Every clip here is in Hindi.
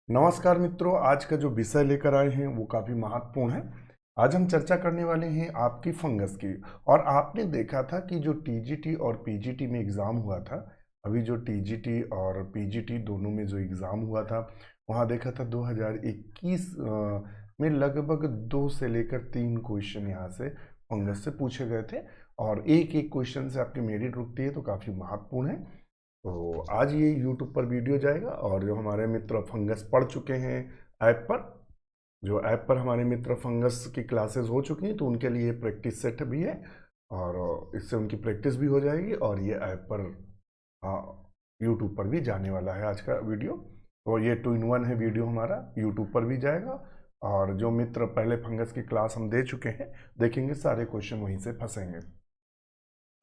नमस्कार मित्रों, आज का जो विषय लेकर आए हैं वो काफ़ी महत्वपूर्ण है। आज हम चर्चा करने वाले हैं आपकी फंगस की। और आपने देखा था कि जो टीजीटी और पीजीटी में एग्ज़ाम हुआ था, अभी जो टीजीटी और पीजीटी दोनों में जो एग्ज़ाम हुआ था, वहाँ देखा था 2021 में लगभग 2 से लेकर 3 क्वेश्चन यहाँ से फंगस से पूछे गए थे। और एक एक क्वेश्चन से आपकी मेरिट रुकती है, तो काफ़ी महत्वपूर्ण है। तो आज ये यूट्यूब पर वीडियो जाएगा। और जो हमारे मित्र फंगस पढ़ चुके हैं ऐप पर, जो ऐप पर हमारे मित्र फंगस की क्लासेस हो चुकी हैं, तो उनके लिए प्रैक्टिस सेट भी है। और इससे उनकी प्रैक्टिस भी हो जाएगी। और ये ऐप पर यूट्यूब पर भी जाने वाला है आज का वीडियो। तो ये 2 in 1 है, वीडियो हमारा यूट्यूब पर भी जाएगा। और जो मित्र पहले फंगस की क्लास हम दे चुके हैं, देखेंगे सारे क्वेश्चन वहीं से फंसेंगे।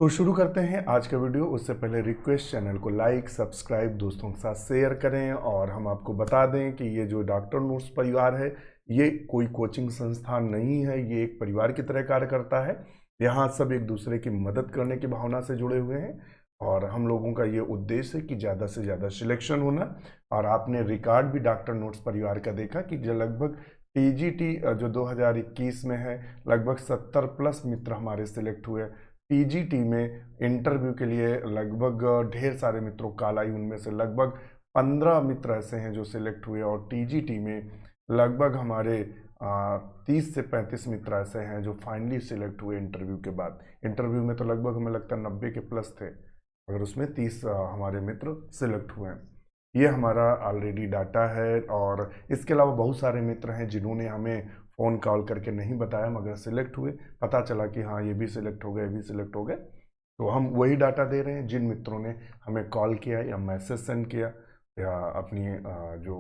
तो शुरू करते हैं आज का वीडियो। उससे पहले रिक्वेस्ट, चैनल को लाइक सब्सक्राइब दोस्तों के साथ शेयर करें। और हम आपको बता दें कि ये जो डॉक्टर नोट्स परिवार है, ये कोई कोचिंग संस्थान नहीं है, ये एक परिवार की तरह कार्य करता है। यहाँ सब एक दूसरे की मदद करने की भावना से जुड़े हुए हैं। और हम लोगों का ये उद्देश्य है कि ज़्यादा से ज़्यादा सिलेक्शन होना। और आपने रिकॉर्ड भी डॉक्टर नोट्स परिवार का देखा कि जो लगभग टीजीटी जो 2021 में है, लगभग 70+ मित्र हमारे सिलेक्ट हुए। पीजीटी में इंटरव्यू के लिए लगभग ढेर सारे मित्रों कॉल आई, उनमें से लगभग 15 मित्र ऐसे हैं जो सिलेक्ट हुए। और टीजीटी में लगभग हमारे 30 से 35 मित्र ऐसे हैं जो फाइनली सिलेक्ट हुए इंटरव्यू के बाद। इंटरव्यू में तो लगभग हमें लगता है 90 के प्लस थे, अगर उसमें 30 हमारे मित्र सिलेक्ट हुए हैं। ये हमारा ऑलरेडी डाटा है। और इसके अलावा बहुत सारे मित्र हैं जिन्होंने हमें फ़ोन कॉल करके नहीं बताया, मगर सिलेक्ट हुए, पता चला कि हाँ ये भी सिलेक्ट हो गए, ये भी सिलेक्ट हो गए। तो हम वही डाटा दे रहे हैं। जिन मित्रों ने हमें कॉल किया या मैसेज सेंड किया या अपनी जो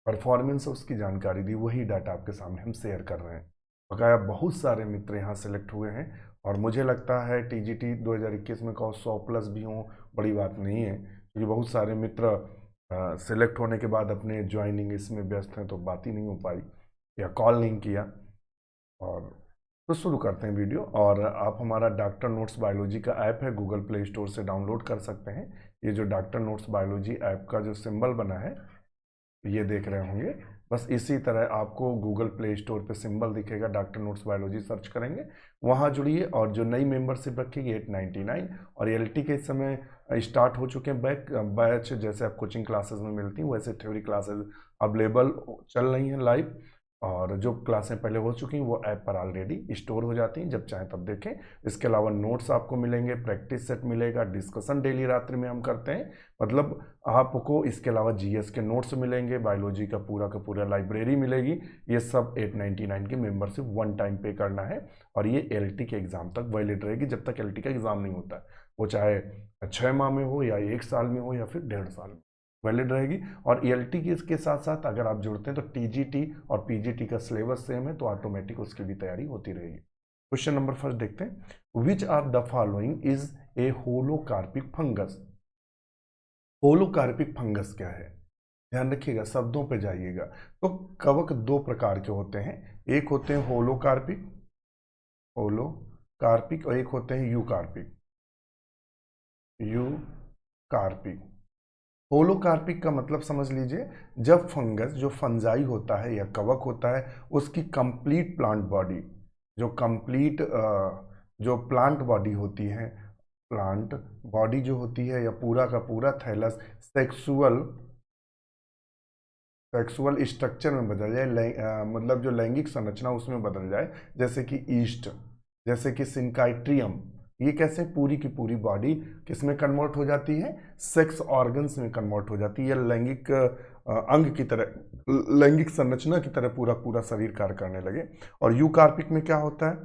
परफॉर्मेंस है उसकी जानकारी दी, वही डाटा आपके सामने हम शेयर कर रहे हैं। बकाया बहुत सारे मित्र यहाँ सेलेक्ट हुए हैं। और मुझे लगता है टीजीटी 2021 में कहो 100+ भी हों, बड़ी बात नहीं है, क्योंकि बहुत सारे मित्र सेलेक्ट होने के बाद अपने ज्वाइनिंग इसमें व्यस्त हैं, तो बात ही नहीं हो पाई या कॉल नहीं किया। और तो शुरू करते हैं वीडियो। और आप हमारा डॉक्टर नोट्स बायोलॉजी का ऐप है, गूगल प्ले स्टोर से डाउनलोड कर सकते हैं। ये जो डॉक्टर नोट्स बायोलॉजी ऐप का जो सिंबल बना है, ये देख रहे होंगे, बस इसी तरह आपको गूगल प्ले स्टोर पे सिंबल दिखेगा, डॉक्टर नोट्स बायोलॉजी सर्च करेंगे, वहाँ जुड़िए। और जो नई मेंबरशिप रखेगी 899। और एलटी के इस समय स्टार्ट हो चुके हैं बैच, जैसे आप कोचिंग क्लासेस में मिलती हैं वैसे थ्योरी क्लासेस अवेलेबल चल रही हैं लाइव। और जो क्लासें पहले हो चुकी हैं वो ऐप पर ऑलरेडी स्टोर हो जाती हैं, जब चाहें तब देखें। इसके अलावा नोट्स आपको मिलेंगे, प्रैक्टिस सेट मिलेगा, डिस्कशन डेली रात्रि में हम करते हैं। मतलब आपको इसके अलावा जीएस के नोट्स मिलेंगे, बायोलॉजी का पूरा लाइब्रेरी मिलेगी। ये सब 899 की मेंबरशिप वन टाइम पे करना है। और ये एलटी के एग्ज़ाम तक वैलिड रहेगी, जब तक एलटी का एग्ज़ाम नहीं होता है, वो चाहे 6 माह में हो या 1 साल में हो या फिर 1.5 साल में, वैलिड रहेगी। और एलटी के इसके साथ साथ अगर आप जुड़ते हैं तो टीजीटी और पीजीटी का सिलेबस सेम है, तो ऑटोमेटिक उसकी भी तैयारी होती रहेगी। क्वेश्चन नंबर फर्स्ट देखते हैं। Which of the following is a holocarpic fungus? Holocarpic fungus क्या है? ध्यान रखिएगा, शब्दों पे जाइएगा। तो कवक 2 प्रकार के होते हैं, एक होते हैं होलोकार्पिक, होलोकार्पिक, और एक होते हैं यूकार्पिक, यूकार्पिक। होलोकार्पिक का मतलब समझ लीजिए, जब फंगस जो फंजाई होता है या कवक होता है, उसकी कंप्लीट प्लांट बॉडी, जो कंप्लीट जो प्लांट बॉडी होती है, प्लांट बॉडी जो होती है, या पूरा का पूरा थैलस सेक्सुअल सेक्सुअल स्ट्रक्चर में बदल जाए, मतलब जो लैंगिक संरचना उसमें बदल जाए, जैसे कि ईस्ट, जैसे कि सिंकाइट्रियम, ये कैसे पूरी की पूरी बॉडी किस में कन्वर्ट हो जाती है? सेक्स ऑर्गन्स में कन्वर्ट हो जाती है, लैंगिक अंग की तरह, लैंगिक संरचना की तरह पूरा पूरा शरीर कार्य करने लगे। और यूकार्पिक में क्या होता है?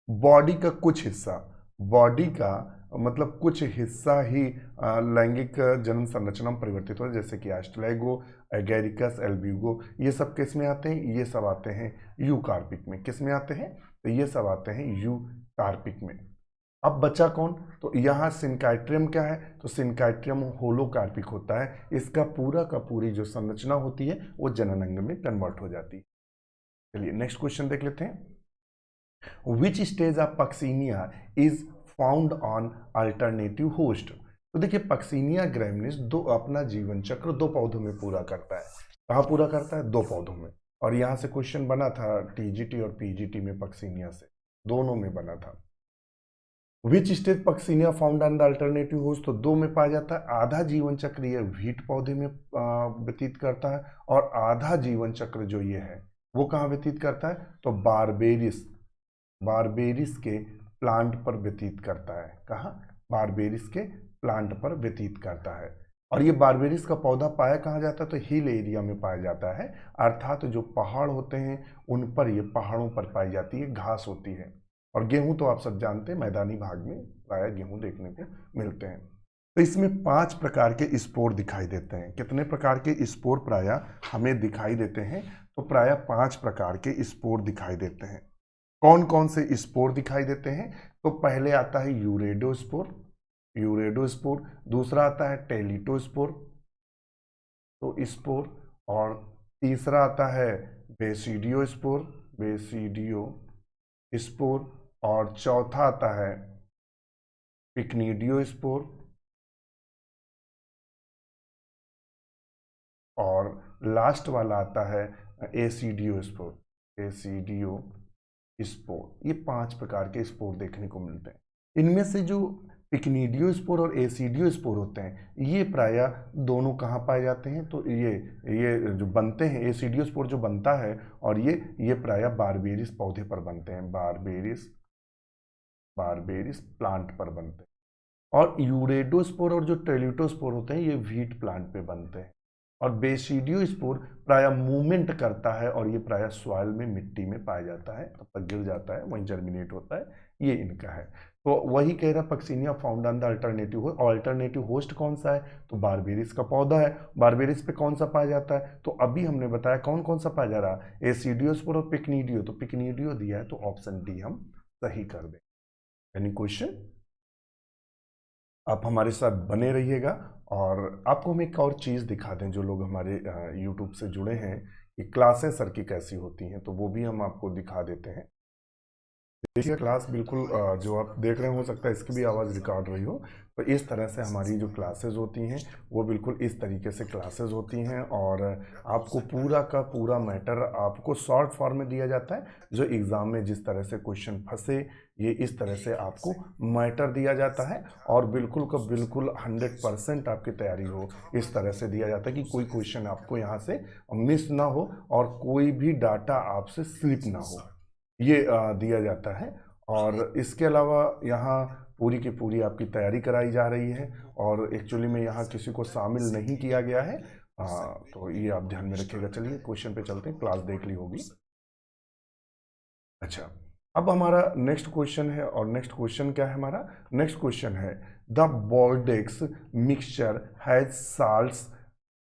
बॉडी का कुछ हिस्सा, बॉडी का मतलब कुछ हिस्सा ही लैंगिक जन्म संरचना में परिवर्तित हो, जैसे कि एस्टलैगो, एगेरिकस, एल्ब्यूगो, ये सब किस में आते हैं? ये सब आते हैं यूकार्पिक में। किस में आते हैं? तो ये सब आते हैं यूकार्पिक में। अब बचा कौन? तो यहाँ सिनकाइट्रियम क्या है? तो सिनकाइट्रियम होलोकार्पिक होता है, इसका पूरा का पूरी जो संरचना होती है वो जननांग में कन्वर्ट हो जाती है। चलिए नेक्स्ट क्वेश्चन देख लेते हैं। Which stage of Puccinia is found on alternative host? तो देखिए पक्सिनिया ग्रैमिनीस दो अपना जीवन चक्र दो पौधों में पूरा करता है। कहाँ पूरा करता है? दो पौधों में। और यहाँ से क्वेश्चन बना था टीजीटी और पीजीटी में पक्सिनिया से, दोनों में बना था। Which stage Puccinia found on the alternative host, तो दो में पाया जाता है। आधा जीवन चक्र ये व्हीट पौधे में व्यतीत करता है और आधा जीवन चक्र जो ये है वो कहाँ व्यतीत करता है? तो बारबेरिस, बारबेरिस के प्लांट पर व्यतीत करता है। कहाँ? बारबेरिस के प्लांट पर व्यतीत करता है। और ये बारबेरिस का पौधा पाया कहाँ जाता है? तो हिल एरिया में पाया जाता है, अर्थात जो पहाड़ होते हैं उन पर, ये पहाड़ों पर पाई जाती है, घास होती है। और गेहूं तो आप सब जानते हैं, मैदानी भाग में प्रायः गेहूं देखने को मिलते हैं। तो इसमें 5 प्रकार के स्पोर दिखाई देते हैं। कितने प्रकार के स्पोर प्रायः हमें दिखाई देते हैं? तो प्रायः 5 प्रकार के स्पोर दिखाई देते हैं। कौन कौन से स्पोर दिखाई देते हैं? तो पहले आता है यूरेडोस्पोर, यूरेडोस्पोर। दूसरा आता है टेलिटोस्पोर, तो स्पोर। और तीसरा आता है बेसिडियोस्पोर, बेसिडियो स्पोर। और चौथा आता है पिक्निडियोस्पोर। और लास्ट वाला आता है एसिडियोस्पोर, एसिडियोस्पोर। ये 5 प्रकार के स्पोर देखने को मिलते हैं। इनमें से जो पिक्निडियोस्पोर और एसिडियोस्पोर होते हैं ये प्रायः दोनों कहाँ पाए जाते हैं? तो ये जो बनते हैं, एसिडियोस्पोर जो बनता है और ये प्रायः बारबेरिस पौधे पर बनते हैं, बारबेरिस प्लांट पर बनते हैं। और यूरेडोस्पोर और जो टेलिटोस्पोर होते हैं ये व्हीट प्लांट पे बनते हैं। और बेसिडियोस्पोर प्रायः मूवमेंट करता है और ये प्रायः सॉइल में, मिट्टी में पाया जाता है, तब तक गिर जाता है, वहीं जर्मिनेट होता है, ये इनका है। तो वही कह रहा Puccinia found on the alternative host. और अल्टरनेटिव होस्ट कौन सा है? तो बारबेरिस का पौधा है। बारबेरिस पे कौन सा पाया जाता है? तो अभी हमने बताया कौन कौन सा पाया जा रहा है, एसिडियोस्पोर और पिक्निडियो। तो पिक्निडियो दिया है तो ऑप्शन डी हम सही कर दें। Any question? आप हमारे साथ बने रहिएगा। और आपको हम एक और चीज़ दिखा दें, जो लोग हमारे यूट्यूब से जुड़े हैं कि क्लासें सर की कैसी होती हैं, तो वो भी हम आपको दिखा देते हैं। देखिए क्लास बिल्कुल जो आप देख रहे हो सकता है इसकी भी आवाज़ रिकॉर्ड रही हो। तो इस तरह से हमारी जो क्लासेस होती हैं वो बिल्कुल इस तरीके से क्लासेस होती हैं। और आपको पूरा का पूरा मैटर आपको शॉर्ट फॉर्म में दिया जाता है। जो एग्ज़ाम में जिस तरह से क्वेश्चन फंसे, ये इस तरह से आपको मैटर दिया जाता है। और बिल्कुल का बिल्कुल 100% आपकी तैयारी हो, इस तरह से दिया जाता है कि कोई क्वेश्चन आपको यहाँ से मिस ना हो और कोई भी डाटा आपसे स्लिप ना हो, ये दिया जाता है। और इसके अलावा यहाँ पूरी की पूरी आपकी तैयारी कराई जा रही है। और एक्चुअली में यहाँ किसी को शामिल नहीं किया गया है, तो ये आप ध्यान में रखिएगा। चलिए क्वेश्चन पे चलते हैं, क्लास देख ली होगी। अच्छा, अब हमारा नेक्स्ट क्वेश्चन है। और नेक्स्ट क्वेश्चन क्या है हमारा? नेक्स्ट क्वेश्चन है the Bordeaux mixture has salts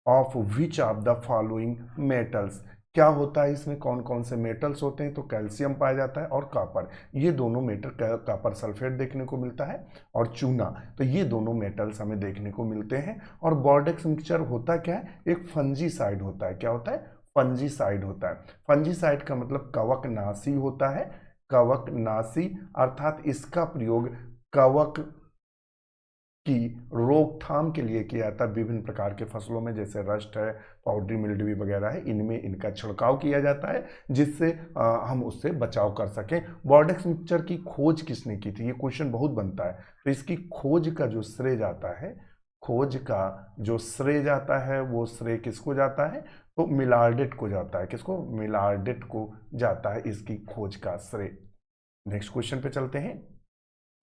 of which of the following metals. क्या होता है इसमें, कौन कौन से मेटल्स होते हैं? तो कैल्शियम पाया जाता है और कॉपर, ये दोनों मेटल, कॉपर सल्फेट देखने को मिलता है और चूना, तो ये दोनों मेटल्स हमें देखने को मिलते हैं। और बोर्डेक्स मिक्सचर होता क्या है? एक फंजीसाइड होता है। क्या होता है? फंजीसाइड होता है। फंजीसाइड का मतलब कवकनाशी होता है, कवकनाशी, अर्थात इसका प्रयोग कवक की रोकथाम के लिए किया जाता है। विभिन्न प्रकार के फसलों में, जैसे रस्ट है, पाउडरी मिल्ड्यू वगैरह है, इनमें इनका छिड़काव किया जाता है जिससे हम उससे बचाव कर सकें। बोर्डेक्स मिक्सचर की खोज किसने की थी? ये क्वेश्चन बहुत बनता है। तो इसकी खोज का जो श्रेय जाता है, खोज का जो श्रेय जाता है वो श्रेय किसको जाता है? तो मिलार्डेट को जाता है। किसको? मिलार्डेट को जाता है इसकी खोज का श्रेय। नेक्स्ट क्वेश्चन पे चलते हैं।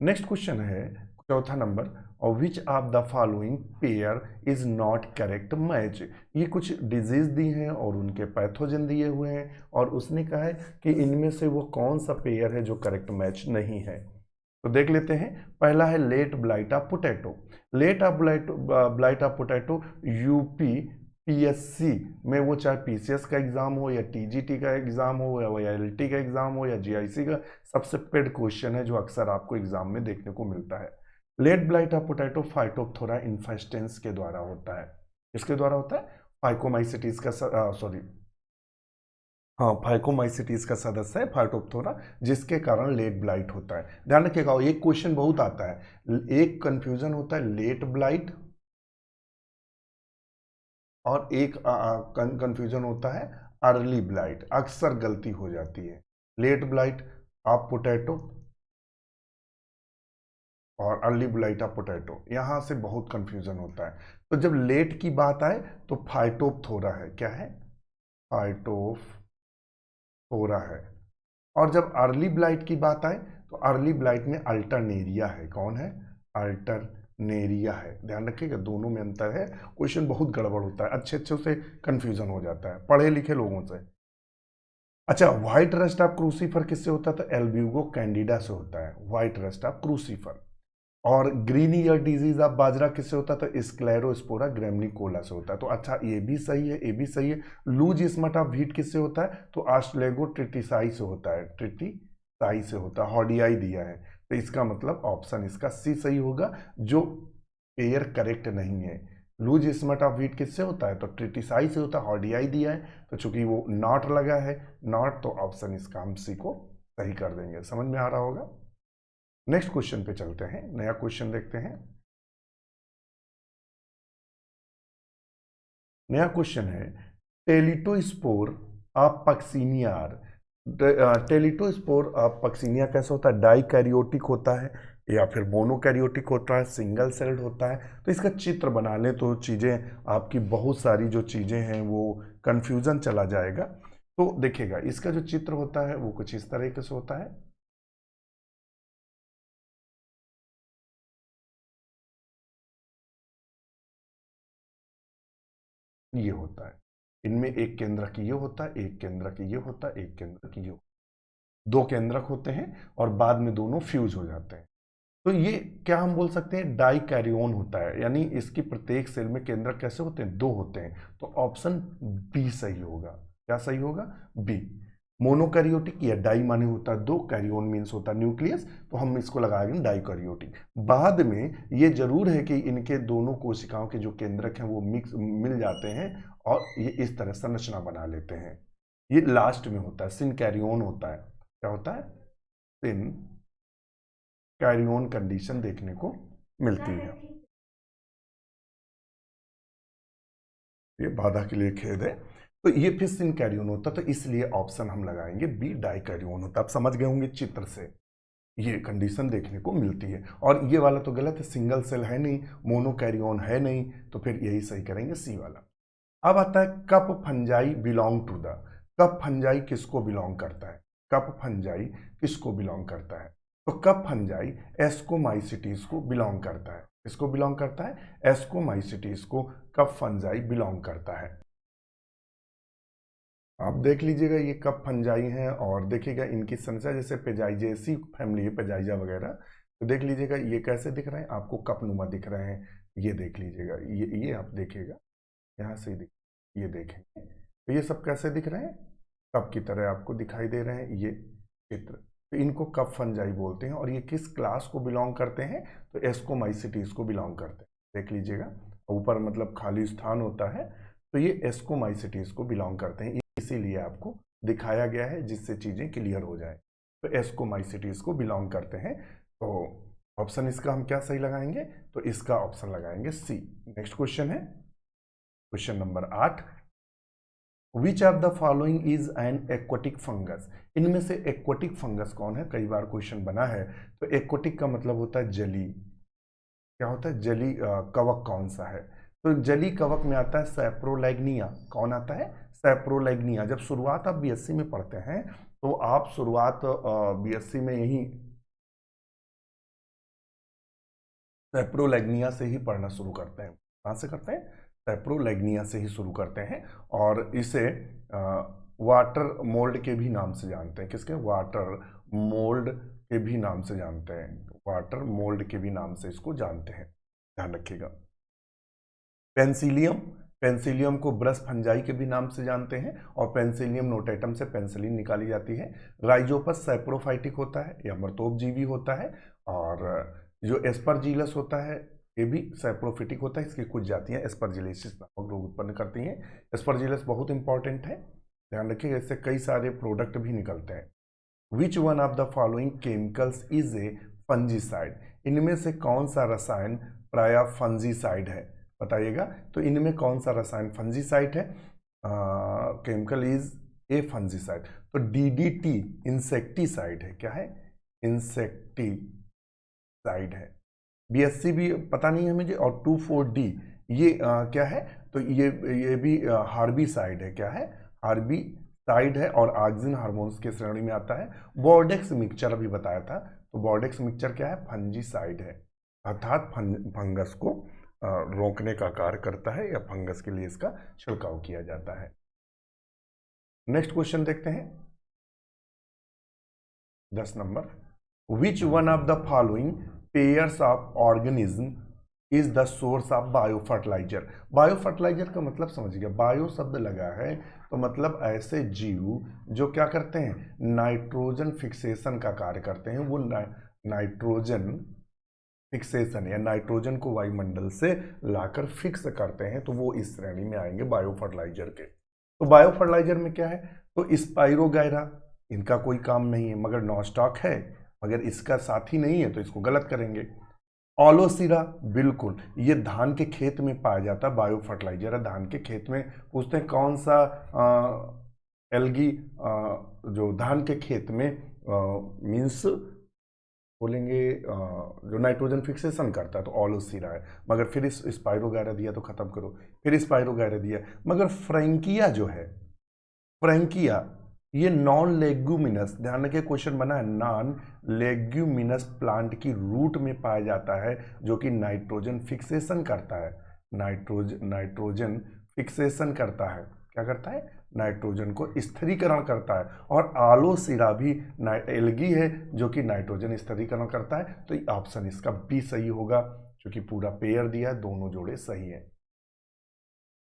नेक्स्ट क्वेश्चन है चौथा नंबर, और विच of the following pair is not correct match. ये कुछ डिजीज दी हैं और उनके पैथोजन दिए हुए हैं और उसने कहा है कि इनमें से वो कौन सा पेयर है जो करेक्ट मैच नहीं है। तो देख लेते हैं। पहला है late blight of potato. Late of blight of potato UP PSC में, वो चाहे पीसीएस का एग्जाम हो या टीजीटी का एग्जाम हो या एलटी का एग्जाम हो या जीआईसी का, सबसे पेड क्वेश्चन है जो अक्सर आपको एग्जाम में देखने को मिलता है। Late blight of potato phytophthora infestans के द्वारा होता है। इसके द्वारा होता है फाइकोमाइसिटीज का, सॉरी, हाँ, फाइकोमाइसिटीज का सदस्य है फाइटोप्थोरा, जिसके कारण लेट ब्लाइट होता है। ध्यान रखिएगा, एक क्वेश्चन बहुत आता है, एक कंफ्यूजन होता है लेट ब्लाइट और एक कंफ्यूजन होता है अर्ली ब्लाइट। अक्सर गलती हो जाती है। लेट ब्लाइट ऑफ पोटैटो और अर्ली ब्लाइट ऑफ पोटैटो, यहां से बहुत कंफ्यूजन होता है। तो जब लेट की बात आए तो फाइटोप्थोरा है, क्या है, फाइटोप्थोरा है। और जब अर्ली ब्लाइट की बात आए तो अर्ली ब्लाइट में अल्टरनेरिया है। कौन है, अल्टरनेरिया है। ध्यान रखिएगा, दोनों में अंतर है। क्वेश्चन बहुत गड़बड़ होता है, अच्छे अच्छे से कंफ्यूजन हो जाता है पढ़े लिखे लोगों से। अच्छा, व्हाइट रस्ट ऑफ क्रूसीफर किससे होता है, तो एल्ब्यूगो कैंडिडा से होता है व्हाइट रस्ट ऑफ क्रूसीफर। और ग्रीन ईयर डिजीज ऑफ बाजरा किससे होता है, तो स्क्लेरोस्पोरा ग्रेमनिकोला से होता है। तो अच्छा, ये भी सही है, ये भी सही है। लूज स्मट ऑफ व्हीट किससे होता है, तो आस्ट्रेगो ट्रिटिसाई से होता है, ट्रिटिसाई से होता है। हॉडियाई दिया है, तो इसका मतलब ऑप्शन इसका सी सही होगा, जो पेयर करेक्ट नहीं है। लूज स्मट ऑफ व्हीट किससे होता है, तो ट्रिटिसाई से होता है। हॉडियाई दिया है, तो चूंकि वो नॉट लगा है, नॉट, तो ऑप्शन इसका हम सी को सही कर देंगे। समझ में आ रहा होगा। नेक्स्ट क्वेश्चन पे चलते हैं, नया क्वेश्चन देखते हैं। नया क्वेश्चन है, टेलिटोस्पोर ऑफ पक्सिनियार। टेलिटोस्पोर ऑफ पक्सिनिया कैसा होता है, डाइकैरियोटिक होता है या फिर मोनोकैरियोटिक होता है, सिंगल सेल्ड होता है। तो इसका चित्र बना लें तो चीज़ें आपकी, बहुत सारी जो चीज़ें हैं वो कंफ्यूजन चला जाएगा। तो देखिएगा, इसका जो चित्र होता है वो कुछ इस तरीके से होता है। ये होता है, इनमें एक केंद्रक ये होता है, एक केंद्रक ये होता है, एक केंद्रक ये होता है। दो केंद्रक होते हैं और बाद में दोनों फ्यूज हो जाते हैं। तो ये क्या हम बोल सकते हैं, डाई कैरियोन होता है। यानी इसकी प्रत्येक सेल में केंद्रक कैसे होते हैं, दो होते हैं। तो ऑप्शन बी सही होगा। क्या सही होगा, बी। मोनोकैरियोटिक या डाई माने होता है दो, कैरियोन मीन्स होता है न्यूक्लियस, तो हम इसको लगाएंगे डाइकैरियोटिक। बाद में ये जरूर है कि इनके दोनों कोशिकाओं के जो केंद्रक हैं वो मिक्स मिल जाते हैं और ये इस तरह संरचना बना लेते हैं। ये लास्ट में होता है, सिन कैरियोन होता है। क्या होता है, सिन कैरियोन कंडीशन देखने को मिलती है। ये बाधा के लिए खेद है। तो ये फिर सिन कैरियोन होता, तो इसलिए ऑप्शन हम लगाएंगे बी, डाई कैरियोन होता। आप समझ गए होंगे चित्र से, ये कंडीशन देखने को मिलती है। और ये वाला तो गलत है, सिंगल सेल है नहीं, मोनो कैरियोन है नहीं, तो फिर यही सही करेंगे, सी वाला। अब आता है cup fungi belong to the. Cup fungi किसको बिलोंग करता है, कप फंजाई किसको बिलोंग करता है, तो कप फंजाई एस्कोमाइसिटीज को बिलोंग करता है। किसको बिलोंग करता है, एस्कोमाइसिटीज को कप फंजाई बिलोंग करता है। आप देख लीजिएगा, ये कप फंजाई हैं और देखिएगा इनकी संख्या, जैसे पेजाइजेसी फैमिली है, पेजाइजा वगैरह। तो देख लीजिएगा ये कैसे दिख रहे हैं आपको, कप नुमा दिख रहे हैं। ये देख लीजिएगा, ये आप देखिएगा, यहाँ से दिख, ये देखेंगे तो ये सब कैसे दिख रहे हैं, कप की तरह आपको दिखाई दे रहे हैं ये चित्र। तो इनको कप फंजाई बोलते हैं। और ये किस क्लास को बिलोंग करते हैं, तो एस्कोमाइसिटीज को बिलोंग करते हैं। देख लीजिएगा, ऊपर मतलब खाली स्थान होता है, तो ये एस्कोमाइसिटीज को बिलोंग करते हैं, इसीलिए आपको दिखाया गया है जिससे चीजें क्लियर हो जाए। तो एस्कोमाइसिटीज को बिलोंग करते हैं। तो ऑप्शन इसका हम क्या सही लगाएंगे, तो इसका ऑप्शन लगाएंगे सी। नेक्स्ट क्वेश्चन है question number 8। Which of the following is an aquatic fungus. इनमें से एक्वाटिक फंगस कौन है, कई बार क्वेश्चन बना है। तो एक्वाटिक का मतलब होता है जली। क्या होता है, जली कवक कौन सा है, तो जली कवक में आता है सैप्रोलैग्निया। कौन आता है, सैप्रोलैग्निया। जब शुरुआत आप बीएससी में पढ़ते हैं तो आप शुरुआत बीएससी में यही सैप्रोलैग्निया से ही पढ़ना शुरू करते हैं। कहाँ से करते हैं, सैप्रोलैग्निया से ही शुरू करते हैं। और इसे वाटर मोल्ड के भी नाम से जानते हैं। किसके, वाटर मोल्ड के भी नाम से जानते हैं, वाटर मोल्ड के भी नाम से इसको जानते हैं। ध्यान रखिएगा। पेंसिलियम, पेंसिलियम को ब्रश फंजाई के भी नाम से जानते हैं और पेंसिलियम नोटेटम से पेंसिलिन निकाली जाती है। राइजोपस सैप्रोफाइटिक होता है या मर्तोपजीवी होता है। और जो एस्परजिलस होता है ये भी सैप्रोफिटिक होता है। इसकी कुछ जातियां एस्परजिलेसिस नामक रोग उत्पन्न करती हैं। एस्परजिलस बहुत इंपॉर्टेंट है, ध्यान रखिएगा, इससे कई सारे प्रोडक्ट भी निकलते हैं। विच one of the following chemicals is a fungicide, इनमें से कौन सा रसायन प्रायः फंजीसाइड है, बताइएगा। तो इनमें कौन सा रसायन फंजीसाइड है, केमिकल इज ए फंजीसाइड। तो डीडीटी इंसेक्टिसाइड है, क्या है, इंसेक्टिसाइड है। बीएससी भी पता नहीं है मुझे, और 24D ये क्या है, तो ये भी हार्बिसाइड है, क्या है, हार्बिसाइड है, और ऑक्सिन हार्मोन्स के श्रेणी में आता है। बॉर्डेक्स मिक्सचर अभी बताया था, तो बॉर्डेक्स मिक्सचर क्या है, फंजीसाइड है, अर्थात फंगस को रोकने का कार्य करता है, या फंगस के लिए इसका छिड़काव किया जाता है। नेक्स्ट क्वेश्चन देखते हैं, 10 number. Which one of the following pairs of organism is the source of bio fertiliser. Bio fertiliser का मतलब समझिएगा, बायो शब्द लगा है तो मतलब ऐसे जीव जो क्या करते हैं, नाइट्रोजन फिक्सेशन का कार्य करते हैं, वो नाइट्रोजन फिक्सेशन या नाइट्रोजन को वायुमंडल से लाकर फिक्स करते हैं, तो वो इस श्रेणी में आएंगे बायो फर्टिलाइजर के। तो बायो फर्टिलाइजर में क्या है, तो स्पाइरोगायरा, इनका कोई काम नहीं है, मगर नॉस्टॉक है, मगर इसका साथी नहीं है, तो इसको गलत करेंगे। ओलोसिरा, बिल्कुल, ये धान के खेत में पाया जाता है, बायो फर्टिलाइजर है धान के खेत में। पूछते हैं कौन सा एल्गी जो धान के खेत में मीन्स बोलेंगे जो नाइट्रोजन फिक्सेशन करता है, तो ओलोसिरा है। मगर फिर इस स्पाइरोगायरा दिया तो खत्म करो, फिर स्पाइरोगायरा दिया, मगर फ्रैंकिया जो है, फ्रैंकिया ये नॉन लेग्यूमिनस, ध्यान रखिए क्वेश्चन बना है, नॉन लेग्यूमिनस प्लांट की रूट में पाया जाता है, जो कि नाइट्रोजन फिक्सेशन करता है, नाइट्रोजन फिक्सेशन करता है, क्या करता है, नाइट्रोजन को स्थिरीकरण करता है। और आलोसिरा भी एल्गी है जो कि नाइट्रोजन स्थिरीकरण करता है, तो ऑप्शन इसका बी सही होगा, क्योंकि पूरा पेयर दिया है, दोनों जोड़े सही है।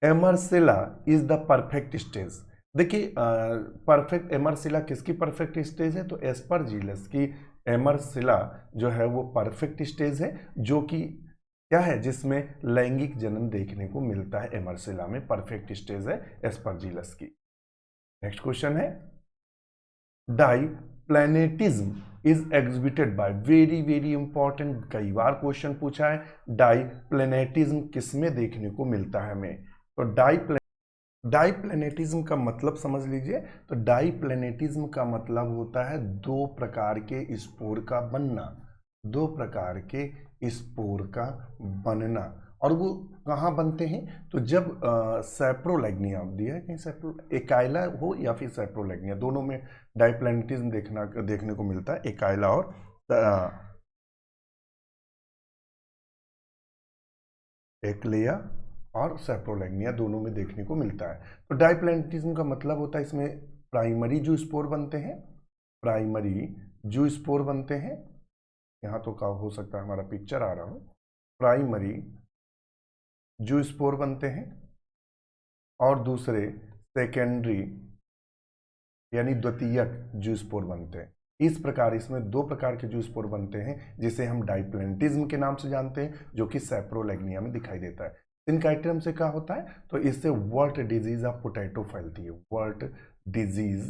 एमरसिला इज द परफेक्ट स्टेज, देखिए परफेक्ट एमरसिला किसकी परफेक्ट स्टेज है, तो एस्परजिलस की एमरसिला जो है वो परफेक्ट स्टेज है, जो कि क्या है, जिसमें लैंगिक जन्म देखने को मिलता है, एमरसिला में परफेक्ट स्टेज है एस्परजिलस की। नेक्स्ट क्वेश्चन है, diplanetism is exhibited by, very very important, कई बार क्वेश्चन पूछा है, डाईप्लैनेटिज्म किसमें देखने को मिलता है हमें, तो डाईप्लैनेटिज्म का मतलब समझ लीजिए, तो डाईप्लैनेटिज्म का मतलब होता है दो प्रकार के स्पोर का बनना, दो प्रकार के स्पोर का बनना। और वो कहाँ बनते हैं, तो जब सैप्रोलैग्निया दिया है कहीं, एकाइला हो या फिर सैप्रोलैग्निया, दोनों में डाईप्लैनेटिज्म देखने को मिलता है, एकाइला और एक्लेया और सैप्रोलैग्निया दोनों में देखने को मिलता है। तो डाईप्लैनेटिज्म का मतलब होता है इसमें प्राइमरी जो स्पोर बनते हैं, प्राइमरी जो स्पोर बनते हैं, यहाँ तो का हो सकता है हमारा पिक्चर आ रहा हो, प्राइमरी जो स्पोर बनते हैं, और दूसरे सेकेंडरी यानी द्वितीयक जो स्पोर बनते हैं। इस प्रकार इसमें दो प्रकार के जो स्पोर बनते हैं, जिसे हम डाईप्लैनेटिज्म के नाम से जानते हैं, जो कि सैप्रोलैग्निया में दिखाई देता है। सिनकाइट्रियम से क्या होता है, तो इससे वर्ट डिजीज ऑफ पोटैटो फैलती है, वर्ट डिजीज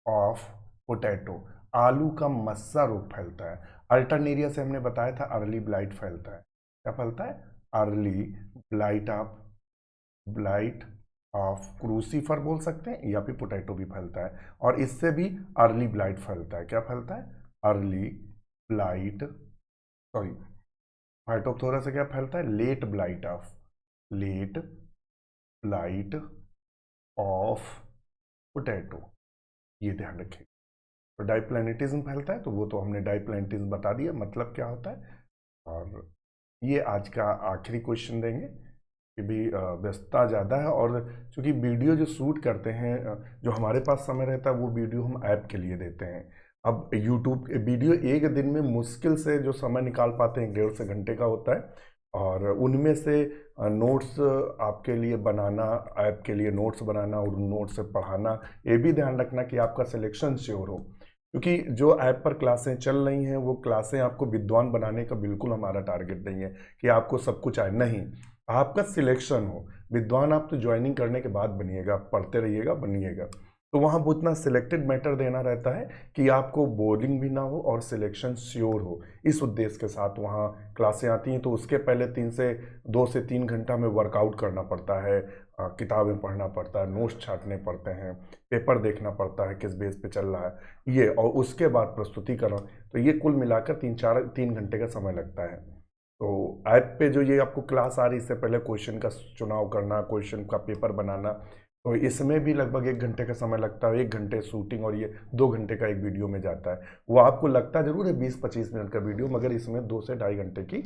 ऑफ पोटैटो, आलू का मस्सा रोग फैलता है। अल्टरनेरिया से हमने बताया था अर्ली ब्लाइट फैलता है, क्या फैलता है, अर्ली ब्लाइट ऑफ क्रूसीफर बोल सकते हैं, या फिर पोटैटो भी फैलता है, और इससे भी अर्ली ब्लाइट फैलता है, क्या फैलता है, अर्ली ब्लाइट, सॉरी फाइटोप्थोरा से क्या फैलता है, लेट ब्लाइट ऑफ पोटैटो, ये ध्यान रखें। तो डाईप्लैनेटिज्म फैलता है, तो वो तो हमने डाईप्लैनेटिज्म बता दिया मतलब क्या होता है। और ये आज का आखिरी क्वेश्चन देंगे, कि भी व्यस्तता ज़्यादा है, और चूँकि वीडियो जो शूट करते हैं, जो हमारे पास समय रहता है, वो वीडियो हम ऐप के लिए देते हैं। अब यूट्यूब वीडियो एक दिन में मुश्किल से जो समय निकाल पाते हैं 1.5 से घंटे का होता है, और उनमें से नोट्स आपके लिए बनाना, ऐप के लिए नोट्स बनाना और नोट्स से पढ़ाना, ये भी ध्यान रखना कि आपका सिलेक्शन श्योर हो, क्योंकि जो ऐप पर क्लासें चल रही हैं वो क्लासें आपको विद्वान बनाने का बिल्कुल हमारा टारगेट नहीं है कि आपको सब कुछ आए, नहीं, आपका सिलेक्शन हो। विद्वान आप तो ज्वाइनिंग करने के बाद बनिएगा, आप पढ़ते रहिएगा, बनिएगा। तो वहाँ वो इतना सिलेक्टेड मैटर देना रहता है कि आपको बोरिंग भी ना हो और सिलेक्शन श्योर हो। इस उद्देश्य के साथ वहाँ क्लासें आती हैं। तो उसके पहले 2 से 3 घंटा में वर्कआउट करना पड़ता है, किताबें पढ़ना पड़ता है, नोट्स छाटने पड़ते हैं, पेपर देखना पड़ता है किस बेस पे चल रहा है ये, और उसके बाद प्रस्तुतिकरण। तो ये कुल मिलाकर 3 घंटे का समय लगता है। तो ऐप पे जो ये आपको क्लास आ रही है, इससे पहले क्वेश्चन का चुनाव करना, क्वेश्चन का पेपर बनाना, तो इसमें भी लगभग 1 घंटे का समय लगता है। 1 घंटे शूटिंग और ये 2 घंटे का एक वीडियो में जाता है। वो आपको लगता जरूर है 20-25 मिनट का वीडियो, मगर इसमें 2 से ढाई घंटे की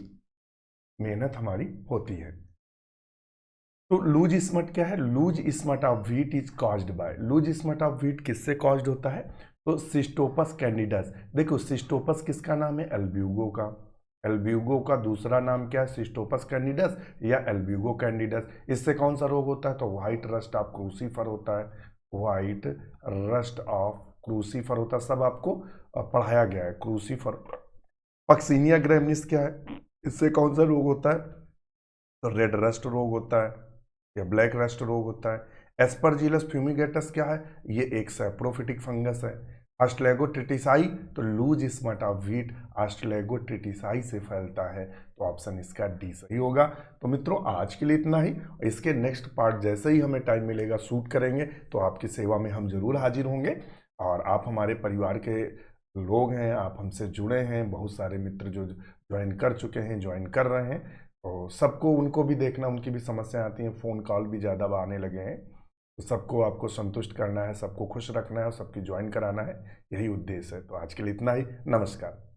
मेहनत हमारी होती है। तो लूज स्मट क्या है? Loose smut of wheat is caused by, loose smut of wheat किससे कॉज्ड होता है? तो सिस्टोपस कैंडिडस। देखो सिस्टोपस किसका नाम है? एल्ब्यूगो का। एल्ब्यूगो का दूसरा नाम क्या है? सिस्टोपस कैंडिडस या एल्ब्यूगो कैंडिडस। इससे कौन सा रोग होता है? तो व्हाइट रस्ट ऑफ क्रूसीफर होता है। व्हाइट रस्ट ऑफ क्रूसीफर होता है, सब आपको पढ़ाया गया है। क्रूसीफर। पक्सिनिया ग्रैमिनिस क्या है? इससे कौन सा रोग होता है? तो रेड रस्ट रोग होता है या ब्लैक रस्ट रोग होता है। एस्परजिलस फ्यूमिगेटस क्या है? ये एक सैप्रोफिटिक फंगस है। ऑस्ट्रेगोट्रिटिसाई, तो लूज स्मट ऑफ व्हीट ऑस्ट्रेगोट्रिटिसाई से फैलता है। तो ऑप्शन इसका डी सही होगा। तो मित्रों आज के लिए इतना ही। इसके नेक्स्ट पार्ट जैसे ही हमें टाइम मिलेगा शूट करेंगे, तो आपकी सेवा में हम जरूर हाजिर होंगे। और आप हमारे परिवार के लोग हैं, आप हमसे जुड़े हैं, बहुत सारे मित्र जो ज्वाइन कर चुके हैं, ज्वाइन कर रहे हैं, तो सबको उनको भी देखना, उनकी भी समस्याएं आती हैं, फ़ोन कॉल भी ज़्यादा आने लगे हैं। तो सबको आपको संतुष्ट करना है, सबको खुश रखना है और सबकी ज्वाइन कराना है, यही उद्देश्य है। तो आज के लिए इतना ही। नमस्कार।